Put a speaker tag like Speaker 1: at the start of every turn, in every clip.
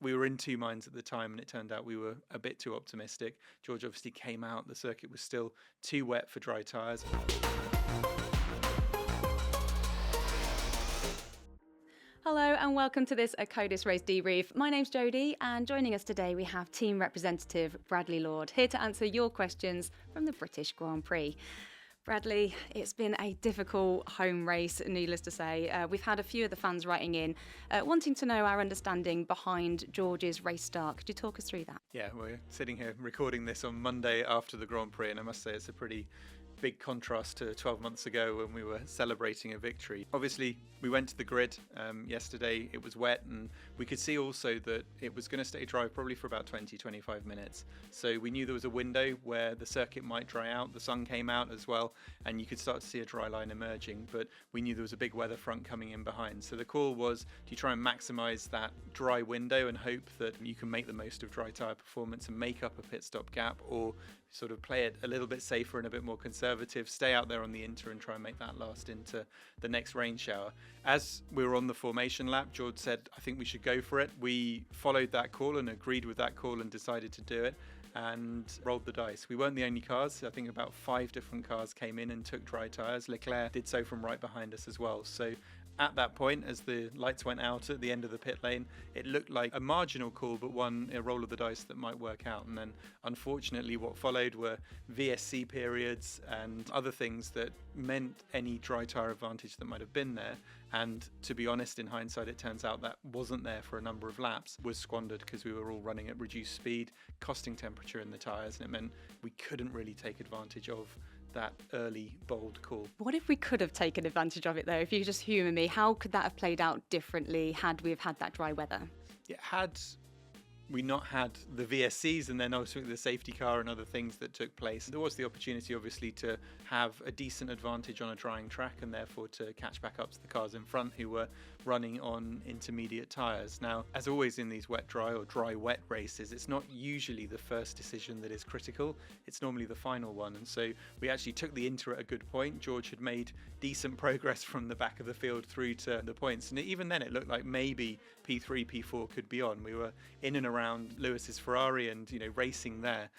Speaker 1: we were in two minds at the time, and it turned out we were a bit too optimistic. George obviously came out, the circuit was still too wet for dry tyres.
Speaker 2: Hello and welcome to this Akkodis Race Debrief. My name's Jodi, and joining us today we have team representative Bradley Lord, here to answer your questions from the British Grand Prix. Bradley, it's been a difficult home race, needless to say. We've had a few of the fans writing in, wanting to know our understanding behind George's race start. Could you talk us through that?
Speaker 1: Yeah, we're sitting here recording this on Monday after the Grand Prix, and I must say it's a pretty big contrast to 12 months ago when we were celebrating a victory. Obviously, we went to the grid yesterday. It was wet, and we could see also that it was going to stay dry probably for about 20-25 minutes. So we knew there was a window where the circuit might dry out. The sun came out as well, and you could start to see a dry line emerging, but we knew there was a big weather front coming in behind. So the call was, do you try and maximize that dry window and hope that you can make the most of dry tyre performance and make up a pit stop gap, or sort of play it a little bit safer and a bit more conservative, stay out there on the inter and try and make that last into the next rain shower? As we were on the formation lap, George said, I think we should go for it. We followed that call and agreed with that call and decided to do it and rolled the dice. We weren't the only cars. I think about 5 different cars came in and took dry tyres. Leclerc did so from right behind us as well. So at that point, as the lights went out at the end of the pit lane, it looked like a marginal call, but a roll of the dice that might work out. And then, unfortunately, what followed were VSC periods and other things that meant any dry tyre advantage that might have been there. And to be honest, in hindsight, it turns out that wasn't there for a number of laps, was squandered because we were all running at reduced speed, costing temperature in the tyres, and it meant we couldn't really take advantage of that early bold call.
Speaker 2: What if we could have taken advantage of it though? If you could just humour me, how could that have played out differently had we have had that dry weather?
Speaker 1: Had we not had the VSCs and then also the safety car and other things that took place, there was the opportunity obviously to have a decent advantage on a drying track and therefore to catch back up to the cars in front who were running on intermediate tyres. Now, as always in these wet dry or dry wet races, it's not usually the first decision that is critical, it's normally the final one. And so we actually took the inter at a good point. George had made decent progress from the back of the field through to the points, and even then it looked like maybe P3, P4 could be on. We were in and around Lewis's Ferrari and racing there.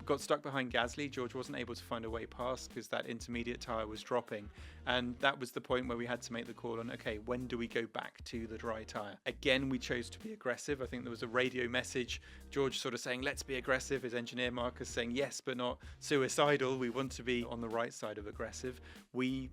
Speaker 1: Got stuck behind Gasly. George wasn't able to find a way past because that intermediate tyre was dropping, and that was the point where we had to make the call on, okay, when do we go back to the dry tyre? Again, we chose to be aggressive. I think there was a radio message, George sort of saying, let's be aggressive. His engineer Marcus saying, yes, but not suicidal. We want to be on the right side of aggressive. We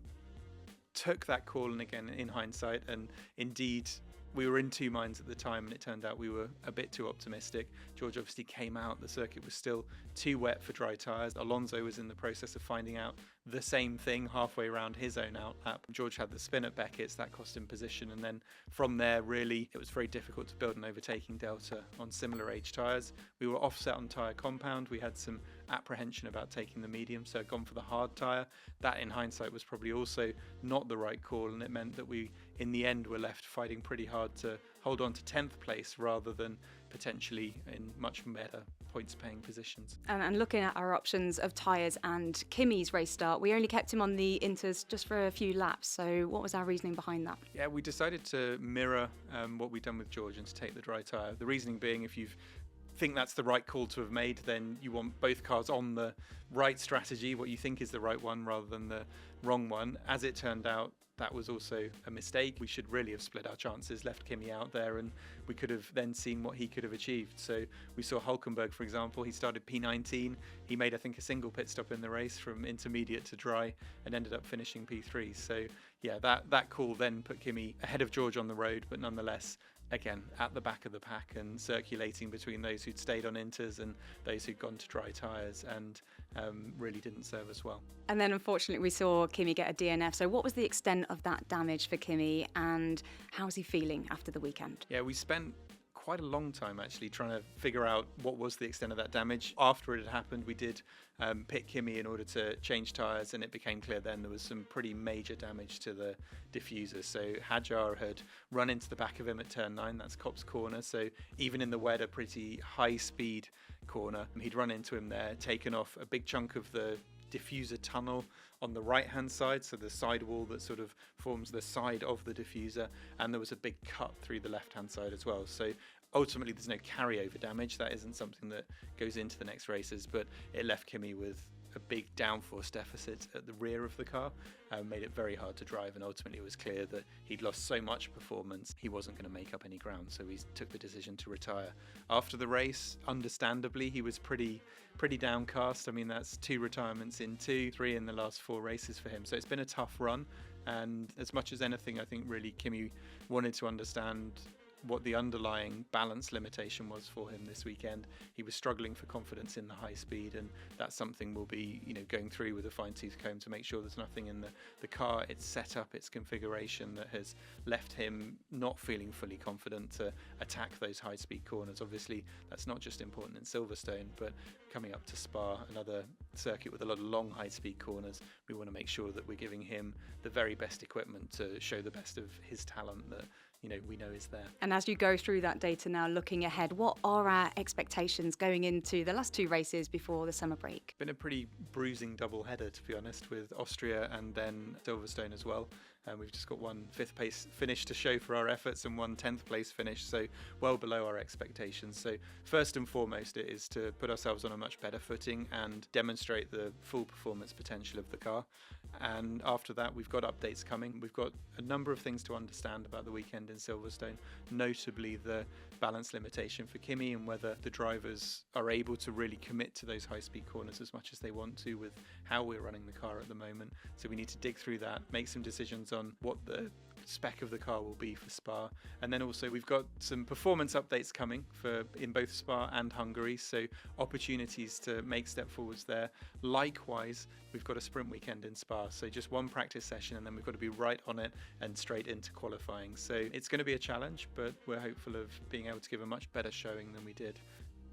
Speaker 1: took that call, and again, in hindsight, and indeed, we were in two minds at the time, and it turned out we were a bit too optimistic. George obviously came out, the circuit was still too wet for dry tyres. Alonso was in the process of finding out the same thing halfway around his own out lap. George had the spin at Beckett's, that cost him position, and then from there really it was very difficult to build an overtaking delta on similar age tyres. We were offset on tyre compound, we had some apprehension about taking the medium, so I'd gone for the hard tyre. That in hindsight was probably also not the right call, and it meant that we in the end were left fighting pretty hard to hold on to 10th place rather than potentially in much better points paying positions.
Speaker 2: And looking at our options of tyres and Kimi's race start, we only kept him on the inters just for a few laps. So what was our reasoning behind that?
Speaker 1: Yeah, we decided to mirror what we'd done with George and to take the dry tyre. The reasoning being, if you think that's the right call to have made, then you want both cars on the right strategy, what you think is the right one rather than the wrong one. As it turned out, that was also a mistake. We should really have split our chances, left Kimi out there, and we could have then seen what he could have achieved. So we saw Hülkenberg, for example, he started P19. He made, I think, a single pit stop in the race from intermediate to dry and ended up finishing P3. So yeah, that call then put Kimi ahead of George on the road, but nonetheless, again, at the back of the pack and circulating between those who'd stayed on inters and those who'd gone to dry tyres, and really didn't serve us well.
Speaker 2: And then unfortunately we saw Kimi get a DNF. So what was the extent of that damage for Kimi, and how's he feeling after the weekend?
Speaker 1: Yeah, we spent quite a long time actually trying to figure out what was the extent of that damage. After it had happened, we did pit Kimi in order to change tyres, and it became clear then there was some pretty major damage to the diffuser. So Hadjar had run into the back of him at turn 9, that's Copse corner, so even in the wet, a pretty high speed corner, he'd run into him there, taken off a big chunk of the diffuser tunnel on the right hand side, so the sidewall that sort of forms the side of the diffuser, and there was a big cut through the left hand side as well. So Ultimately, there's no carryover damage. That isn't something that goes into the next races, but it left Kimi with a big downforce deficit at the rear of the car, made it very hard to drive, and ultimately it was clear that he'd lost so much performance he wasn't going to make up any ground, so he took the decision to retire. After the race, understandably, he was pretty downcast. I mean, that's 2 retirements in 3 in the last 4 races for him, so it's been a tough run, and as much as anything, I think really Kimi wanted to understand what the underlying balance limitation was for him this weekend. He was struggling for confidence in the high speed, and that's something we'll be going through with a fine-tooth comb to make sure there's nothing in the car, its setup, its configuration that has left him not feeling fully confident to attack those high-speed corners. Obviously, that's not just important in Silverstone, but coming up to Spa, another circuit with a lot of long high-speed corners, we want to make sure that we're giving him the very best equipment to show the best of his talent that we know is there.
Speaker 2: And as you go through that data now, looking ahead, what are our expectations going into the last 2 races before the summer break?
Speaker 1: Been a pretty bruising double header, to be honest, with Austria and then Silverstone as well. We've just got 1 5th place finish to show for our efforts and 1 10th place finish, so well below our expectations. So first and foremost, it is to put ourselves on a much better footing and demonstrate the full performance potential of the car. And after that, we've got updates coming. We've got a number of things to understand about the weekend in Silverstone, notably the balance limitation for Kimi and whether the drivers are able to really commit to those high-speed corners as much as they want to with how we're running the car at the moment. So we need to dig through that, make some decisions on what the spec of the car will be for Spa, and then also we've got some performance updates coming in both Spa and Hungary, so opportunities to make step forwards there. Likewise, we've got a sprint weekend in Spa, so just 1 practice session and then we've got to be right on it and straight into qualifying. So it's going to be a challenge, but we're hopeful of being able to give a much better showing than we did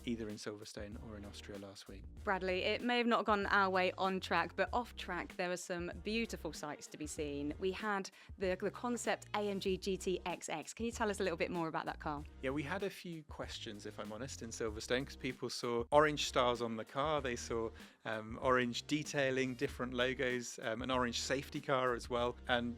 Speaker 1: either in Silverstone or in Austria last week.
Speaker 2: Bradley, it may have not gone our way on track, but off track there were some beautiful sights to be seen. We had the concept AMG GT XX. Can you tell us a little bit more about that car?
Speaker 1: Yeah, we had a few questions, if I'm honest, in Silverstone, because people saw orange stars on the car, they saw orange detailing, different logos, an orange safety car as well, and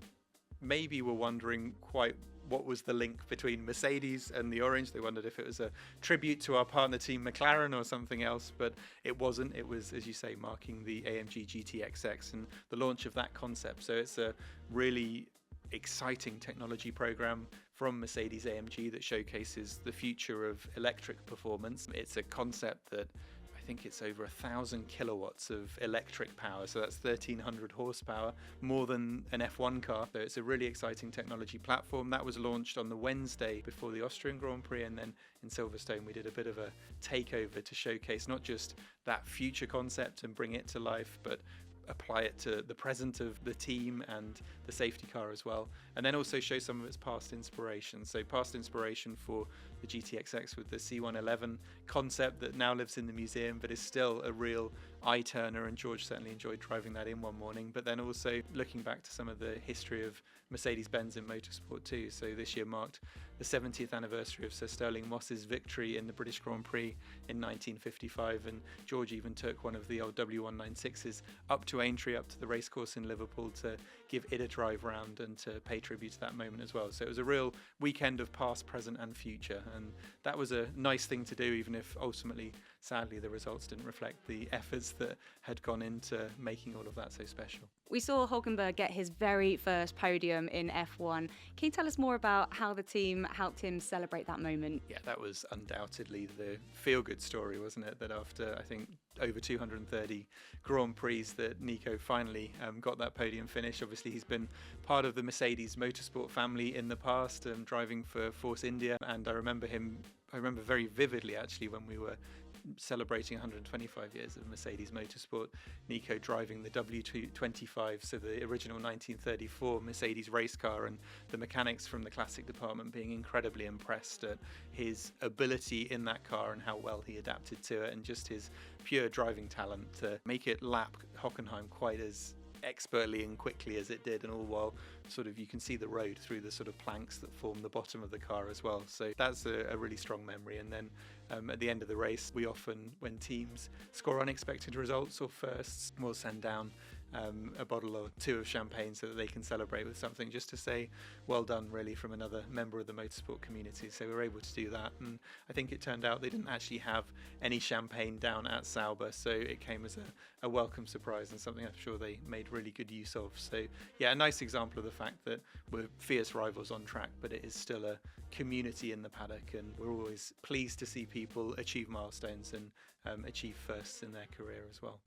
Speaker 1: maybe were wondering quite what was the link between Mercedes and the orange. They wondered if it was a tribute to our partner team McLaren or something else, but it wasn't. It was, as you say, marking the AMG GTXX and the launch of that concept. So it's a really exciting technology program from Mercedes-AMG that showcases the future of electric performance. It's a concept that I think it's over 1,000 kilowatts of electric power, so that's 1,300 horsepower, more than an F1 car. So it's a really exciting technology platform. That was launched on the Wednesday before the Austrian Grand Prix, and then in Silverstone we did a bit of a takeover to showcase not just that future concept and bring it to life, but apply it to the present of the team and the safety car as well, and then also show some of its past inspiration. So past inspiration for the GTXX with the C111 concept that now lives in the museum but is still a real eye turner, and George certainly enjoyed driving that in one morning. But then also looking back to some of the history of Mercedes-Benz in motorsport too. So this year marked the 70th anniversary of Sir Stirling Moss's victory in the British Grand Prix in 1955, and George even took one of the old W196s up to Aintree, up to the racecourse in Liverpool, to give it a drive round and to pay tribute to that moment as well. So it was a real weekend of past, present and future, and that was a nice thing to do, even if ultimately, sadly, the results didn't reflect the efforts that had gone into making all of that so special.
Speaker 2: We saw Hulkenberg get his very first podium in F1. Can you tell us more about how the team helped him celebrate that moment?
Speaker 1: Yeah, that was undoubtedly the feel-good story, wasn't it? That after, I think, over 230 Grand Prix that Nico finally got that podium finish. Obviously, he's been part of the Mercedes motorsport family in the past, driving for Force India, and I remember very vividly actually when we were celebrating 125 years of Mercedes motorsport, Nico driving the W25, so the original 1934 Mercedes race car, and the mechanics from the classic department being incredibly impressed at his ability in that car and how well he adapted to it, and just his pure driving talent to make it lap Hockenheim quite as expertly and quickly as it did, and all while sort of you can see the road through the sort of planks that form the bottom of the car as well. So that's a really strong memory. And then at the end of the race, we often, when teams score unexpected results or firsts, we'll send down a bottle or two of champagne so that they can celebrate with something, just to say well done really from another member of the motorsport community. So we were able to do that, and I think it turned out they didn't actually have any champagne down at Sauber, so it came as a welcome surprise and something I'm sure they made really good use of. So yeah, a nice example of the fact that we're fierce rivals on track, but it is still a community in the paddock, and we're always pleased to see people achieve milestones and achieve firsts in their career as well.